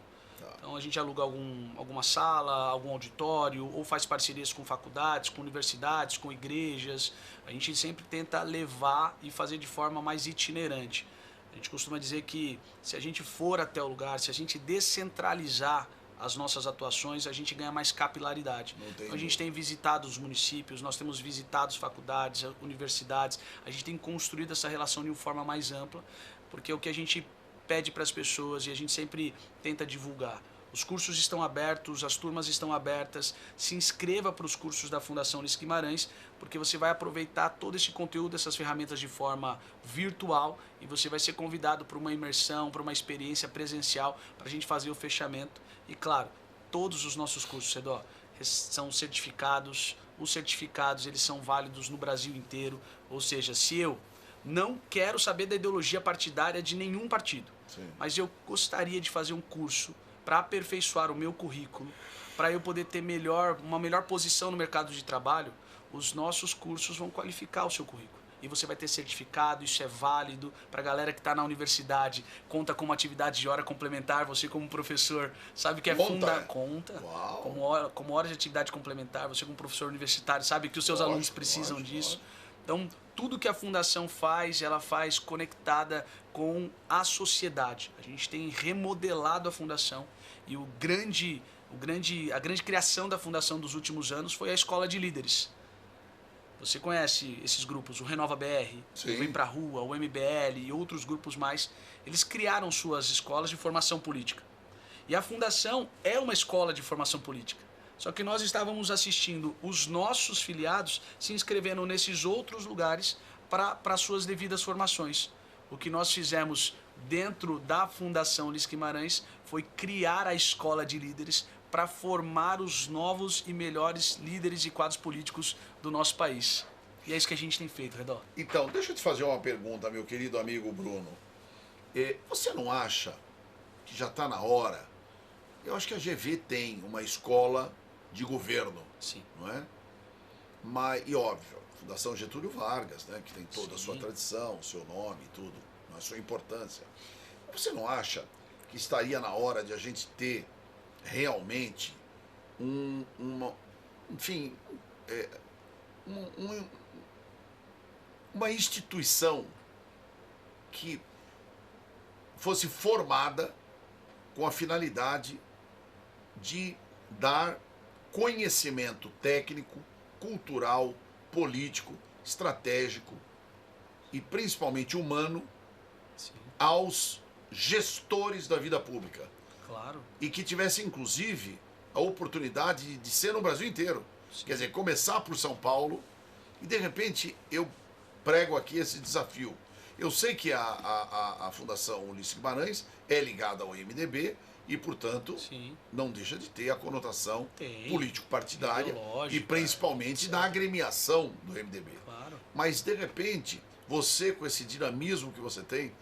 Então a gente aluga alguma sala, algum auditório, ou faz parcerias com faculdades, com universidades, com igrejas. A gente sempre tenta levar e fazer de forma mais itinerante. A gente costuma dizer que se a gente for até o lugar, se a gente descentralizar as nossas atuações, a gente ganha mais capilaridade. Então, a gente tem visitado os municípios, nós temos visitado as faculdades, universidades, a gente tem construído essa relação de uma forma mais ampla, porque é o que a gente pede para as pessoas e a gente sempre tenta divulgar. Os cursos estão abertos, as turmas estão abertas, se inscreva para os cursos da Fundação Ulisses Guimarães, porque você vai aproveitar todo esse conteúdo, essas ferramentas de forma virtual e você vai ser convidado para uma imersão, para uma experiência presencial, para a gente fazer o fechamento. E claro, todos os nossos cursos, Redó, são certificados, os certificados eles são válidos no Brasil inteiro, ou seja, se eu não quero saber da ideologia partidária de nenhum partido, mas eu gostaria de fazer um curso para aperfeiçoar o meu currículo, para eu poder ter uma melhor posição no mercado de trabalho, os nossos cursos vão qualificar o seu currículo. E você vai ter certificado, isso é válido. Para a galera que está na universidade, conta com uma atividade de hora complementar. Você como professor sabe que é conta como hora de atividade complementar. Você como professor universitário sabe que os seus alunos precisam disso. Então, tudo que a Fundação faz, ela faz conectada com a sociedade. A gente tem remodelado a Fundação e a grande criação da Fundação dos últimos anos foi a Escola de Líderes. Você conhece esses grupos, o Renova BR, o Vem Pra Rua, o MBL e outros grupos mais. Eles criaram suas escolas de formação política. E a Fundação é uma escola de formação política. Só que nós estávamos assistindo os nossos filiados se inscrevendo nesses outros lugares para suas devidas formações. O que nós fizemos dentro da Fundação Ulisses Guimarães foi criar a escola de líderes para formar os novos e melhores líderes e quadros políticos do nosso país. E é isso que a gente tem feito, Redó. Então, deixa eu te fazer uma pergunta, meu querido amigo Bruno. Você não acha que já está na hora? Eu acho que a GV tem uma escola de governo, sim, não é? E óbvio, a Fundação Getúlio Vargas, né, que tem toda a sua tradição, o seu nome e tudo, a sua importância. Você não acha que estaria na hora de a gente ter realmente uma instituição que fosse formada com a finalidade de dar conhecimento técnico, cultural, político, estratégico e principalmente humano aos gestores da vida pública. Claro. E que tivesse, inclusive, a oportunidade de ser no Brasil inteiro. Sim. Quer dizer, começar por São Paulo e, de repente, eu prego aqui esse desafio. Eu sei que a Fundação Ulisses Guimarães é ligada ao MDB e, portanto, não deixa de ter a conotação político-partidária e, principalmente, da agremiação do MDB. Claro. Mas, de repente, você, com esse dinamismo que você tem,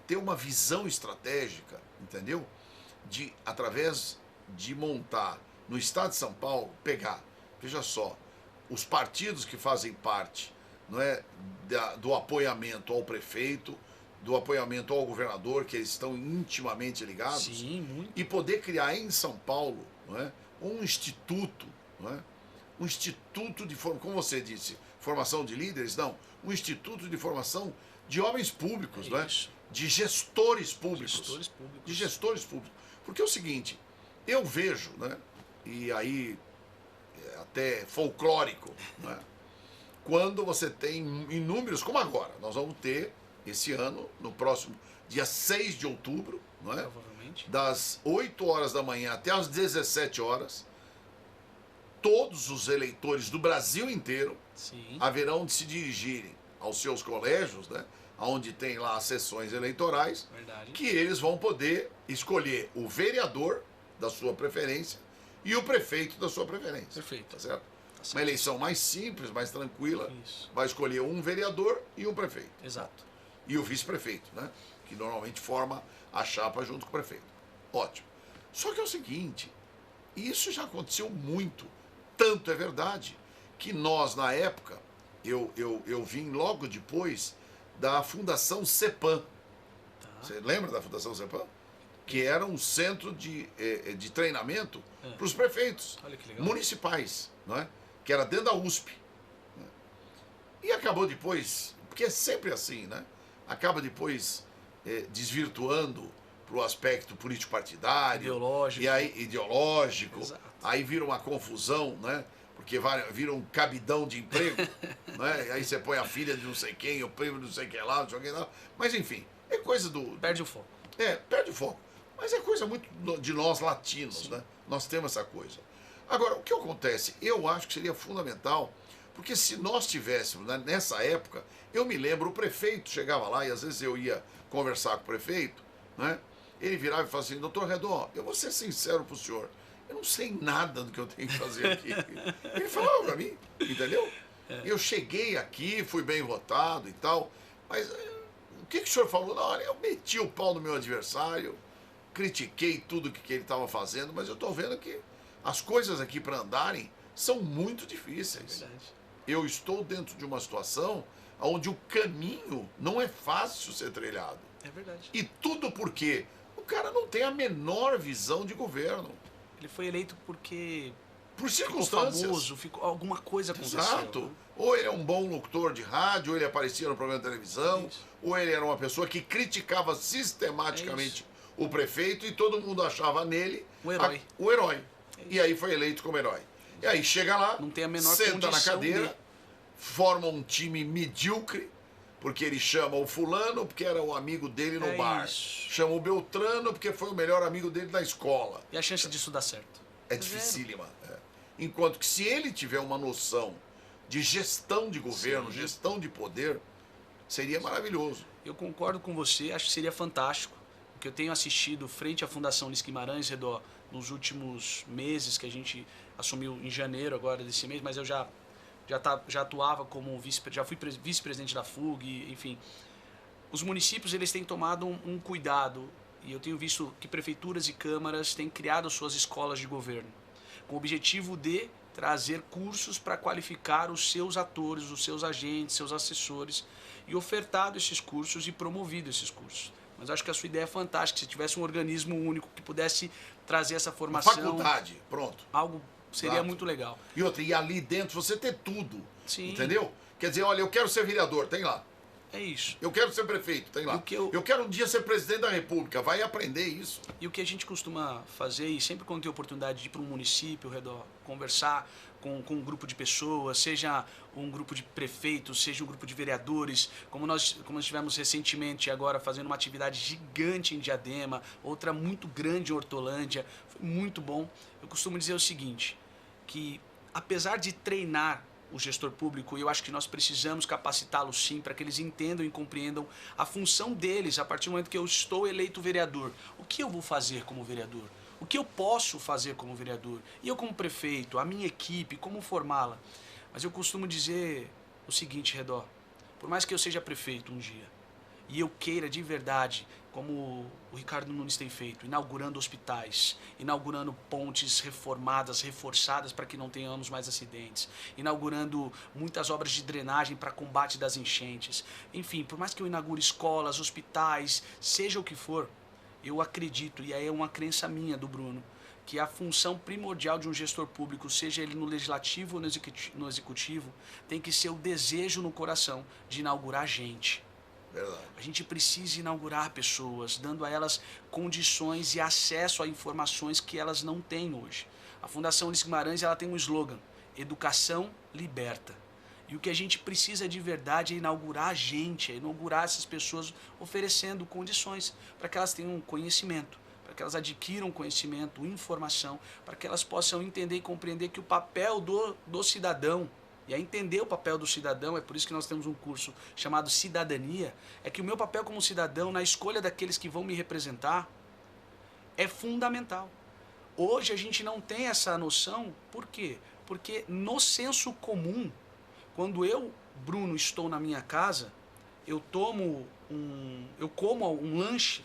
ter uma visão estratégica, entendeu? De, através de montar no estado de São Paulo, veja só, os partidos que fazem parte, não é, do apoiamento ao prefeito, do apoiamento ao governador, que eles estão intimamente ligados, sim, muito. E poder criar em São Paulo, não é, um instituto, não é, um instituto de formação, como você disse, formação de líderes, não, um instituto de formação de homens públicos, não é? De gestores públicos. De gestores públicos. Porque é o seguinte, eu vejo, né, e aí é até folclórico, né, quando você tem inúmeros, como agora, nós vamos ter esse ano, no próximo dia 6 de outubro, não é? Provavelmente. Das 8 horas da manhã até as 17 horas, todos os eleitores do Brasil inteiro haverão de se dirigirem aos seus colégios, né, onde tem lá as sessões eleitorais, que eles vão poder escolher o vereador da sua preferência e o prefeito da sua preferência. Perfeito. Tá certo? Uma eleição mais simples, mais tranquila, vai escolher um vereador e um prefeito. Exato. E o vice-prefeito, né, que normalmente forma a chapa junto com o prefeito. Ótimo. Só que é o seguinte, isso já aconteceu muito, tanto é verdade, que nós, na época, eu vim logo depois da Fundação CEPAM. Você lembra da Fundação CEPAM? que era um centro de treinamento para os prefeitos Olha que legal. municipais, não é? Que era dentro da USP. Né? E acabou depois, porque é sempre assim, né? Acaba depois desvirtuando para o aspecto político-partidário. Ideológico. E aí, ideológico. Exato. Aí vira uma confusão, né? Porque vira um cabidão de emprego. Né? Aí você põe a filha de não sei quem, o primo de não sei quem lá, não sei quem lá. Mas enfim, é coisa do... Perde o foco. Perde o foco. Mas é coisa muito de nós latinos, né? Nós temos essa coisa. Agora, o que acontece? Eu acho que seria fundamental, porque se nós tivéssemos, né, nessa época, eu me lembro, o prefeito chegava lá, e às vezes eu ia conversar com o prefeito, né? Ele virava e falava assim, doutor Redó, eu vou ser sincero pro senhor, eu não sei nada do que eu tenho que fazer aqui. Ele falava pra mim, entendeu? Eu cheguei aqui, fui bem votado e tal, mas o que o senhor falou? Não, olha, eu meti o pau no meu adversário, critiquei tudo que ele estava fazendo, mas eu estou vendo que as coisas aqui para andarem são muito difíceis. É verdade. Eu estou dentro de uma situação onde o caminho não é fácil ser trilhado. É verdade. E tudo porque o cara não tem a menor visão de governo. Ele foi eleito porque Por ficou circunstâncias. famoso, alguma coisa aconteceu. Exato. Ou ele é um bom locutor de rádio, ou ele aparecia no programa de televisão, Isso. ou ele era uma pessoa que criticava sistematicamente o prefeito e todo mundo achava nele O herói. o herói. E aí foi eleito como herói. E aí chega lá, Não tem a menor senta na condição cadeira, de- forma um time medíocre, porque ele chama o fulano porque era o amigo dele no É bar. isso. Chama o Beltrano porque foi o melhor amigo dele na escola. E a chance disso dar certo? É dificílima. Enquanto que se ele tiver uma noção de gestão de governo, Sim. gestão de poder, seria maravilhoso. Eu concordo com você, acho que seria fantástico. O que eu tenho assistido frente à Fundação Ulisses Guimarães, Redó, nos últimos meses que a gente assumiu em janeiro agora desse mês, mas eu já atuava como já fui vice-presidente da FUG, enfim. Os municípios eles têm tomado um cuidado, e eu tenho visto que prefeituras e câmaras têm criado suas escolas de governo, com o objetivo de trazer cursos para qualificar os seus atores, os seus agentes, seus assessores, e ofertado esses cursos e promovido esses cursos. Mas acho que a sua ideia é fantástica, se tivesse um organismo único que pudesse trazer essa formação, Faculdade, pronto. algo seria Exato. muito legal. E ali dentro você ter tudo. Sim. Entendeu? Quer dizer, olha, eu quero ser vereador, tem lá. É isso. Eu quero ser prefeito, tem lá. E o que eu- quero um dia ser presidente da República, vai aprender isso. E o que a gente costuma fazer, e sempre quando tem oportunidade de ir para um município, Redó, conversar com um grupo de pessoas, seja um grupo de prefeitos, seja um grupo de vereadores, como nós tivemos recentemente agora fazendo uma atividade gigante em Diadema, outra muito grande em Hortolândia, foi muito bom. Eu costumo dizer o seguinte, que apesar de treinar o gestor público, e eu acho que nós precisamos capacitá-los sim, para que eles entendam e compreendam a função deles a partir do momento que eu estou eleito vereador. O que eu vou fazer como vereador? O que eu posso fazer como vereador? E eu como prefeito, a minha equipe, como formá-la? Mas eu costumo dizer o seguinte, Redó, por mais que eu seja prefeito um dia, e eu queira de verdade, como o Ricardo Nunes tem feito, inaugurando hospitais, inaugurando pontes reformadas, reforçadas para que não tenhamos mais acidentes, inaugurando muitas obras de drenagem para combate das enchentes. Enfim, por mais que eu inaugure escolas, hospitais, seja o que for, eu acredito, e aí é uma crença minha do Bruno, que a função primordial de um gestor público, seja ele no legislativo ou no executivo, tem que ser o desejo no coração de inaugurar gente. Verdade. A gente precisa inaugurar pessoas, dando a elas condições e acesso a informações que elas não têm hoje. A Fundação Ulisses Guimarães ela tem um slogan, Educação Liberta. E o que a gente precisa de verdade é inaugurar a gente, é inaugurar essas pessoas oferecendo condições para que elas tenham conhecimento, para que elas adquiram conhecimento, informação, para que elas possam entender e compreender que o papel do cidadão, e a entender o papel do cidadão, é por isso que nós temos um curso chamado Cidadania, é que o meu papel como cidadão na escolha daqueles que vão me representar é fundamental. Hoje a gente não tem essa noção, por quê? Porque no senso comum, quando eu, Bruno, estou na minha casa, eu como um lanche,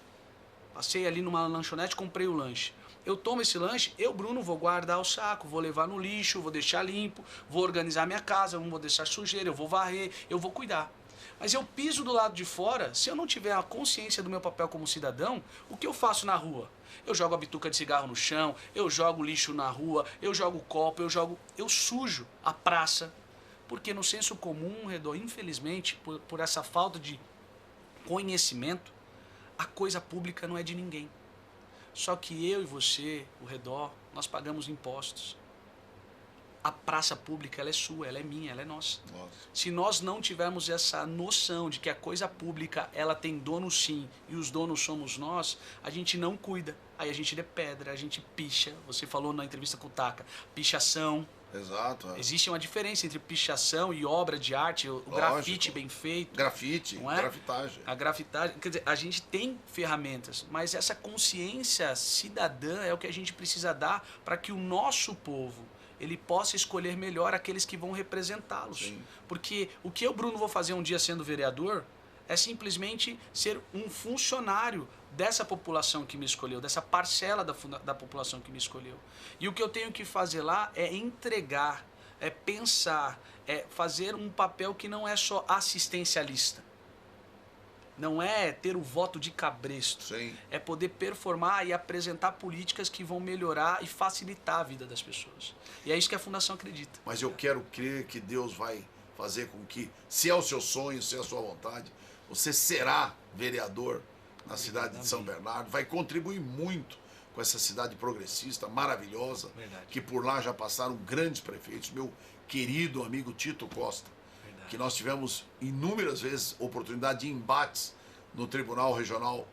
passei ali numa lanchonete, comprei o lanche. Eu tomo esse lanche, eu, Bruno, vou guardar o saco, vou levar no lixo, vou deixar limpo, vou organizar minha casa, não vou deixar sujeira, eu vou varrer, eu vou cuidar. Mas eu piso do lado de fora, se eu não tiver a consciência do meu papel como cidadão, o que eu faço na rua? Eu jogo a bituca de cigarro no chão, eu jogo lixo na rua, eu jogo copo, eu sujo a praça. Porque no senso comum, Redó, infelizmente, por essa falta de conhecimento, a coisa pública não é de ninguém. Só que eu e você, o Redó, nós pagamos impostos. A praça pública, ela é sua, ela é minha, ela é nossa. Se nós não tivermos essa noção de que a coisa pública, ela tem dono sim, e os donos somos nós, a gente não cuida. Aí a gente dê pedra, a gente picha. Você falou na entrevista com o Taka, pichação. Exato. Existe uma diferença entre pichação e obra de arte, o grafite bem feito. Grafite, não é? grafitagem. A grafitagem, quer dizer, a gente tem ferramentas, mas essa consciência cidadã é o que a gente precisa dar para que o nosso povo ele possa escolher melhor aqueles que vão representá-los. Sim. Porque o que eu, Bruno, vou fazer um dia sendo vereador é simplesmente ser um funcionário dessa população que me escolheu, dessa parcela da população que me escolheu. E o que eu tenho que fazer lá é entregar, é pensar, é fazer um papel que não é só assistencialista. Não é ter o voto de cabresto. Sim. É poder performar e apresentar políticas que vão melhorar e facilitar a vida das pessoas. E é isso que a Fundação acredita. Mas eu quero crer que Deus vai fazer com que, se é o seu sonho, se é a sua vontade, você será vereador na cidade de São Bernardo, vai contribuir muito com essa cidade progressista, maravilhosa, Verdade. que por lá já passaram grandes prefeitos, meu querido amigo Tito Costa, que nós tivemos inúmeras vezes oportunidade de embates no Tribunal Regional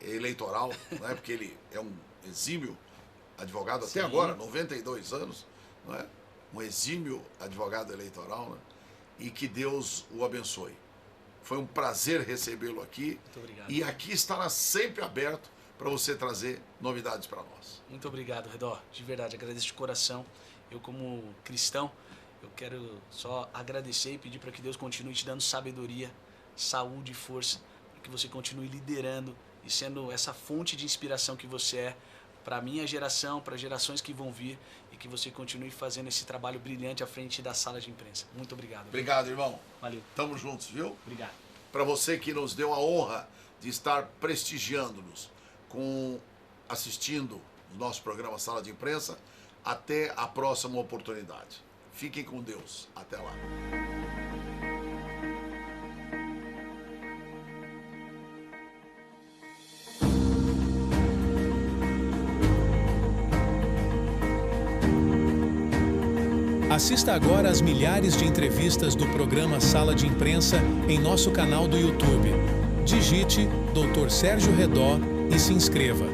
Eleitoral, né? Porque ele é um exímio advogado até agora, 92 anos, não é? Um exímio advogado eleitoral, né? E que Deus o abençoe. Foi um prazer recebê-lo aqui. Muito obrigado. E aqui estará sempre aberto para você trazer novidades para nós. Muito obrigado, Redó. De verdade, agradeço de coração. Eu, como cristão, eu quero só agradecer e pedir para que Deus continue te dando sabedoria, saúde e força, para que você continue liderando e sendo essa fonte de inspiração que você é para a minha geração, para gerações que vão vir, e que você continue fazendo esse trabalho brilhante à frente da sala de imprensa. Muito obrigado. Obrigado, irmão. Valeu. Tamo juntos, viu? Obrigado. Para você que nos deu a honra de estar prestigiando-nos, assistindo o nosso programa Sala de Imprensa, até a próxima oportunidade. Fiquem com Deus. Até lá. Assista agora às milhares de entrevistas do programa Sala de Imprensa em nosso canal do YouTube. Digite Dr. Sérgio Redó e se inscreva.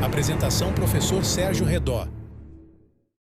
Apresentação: professor Sérgio Redó.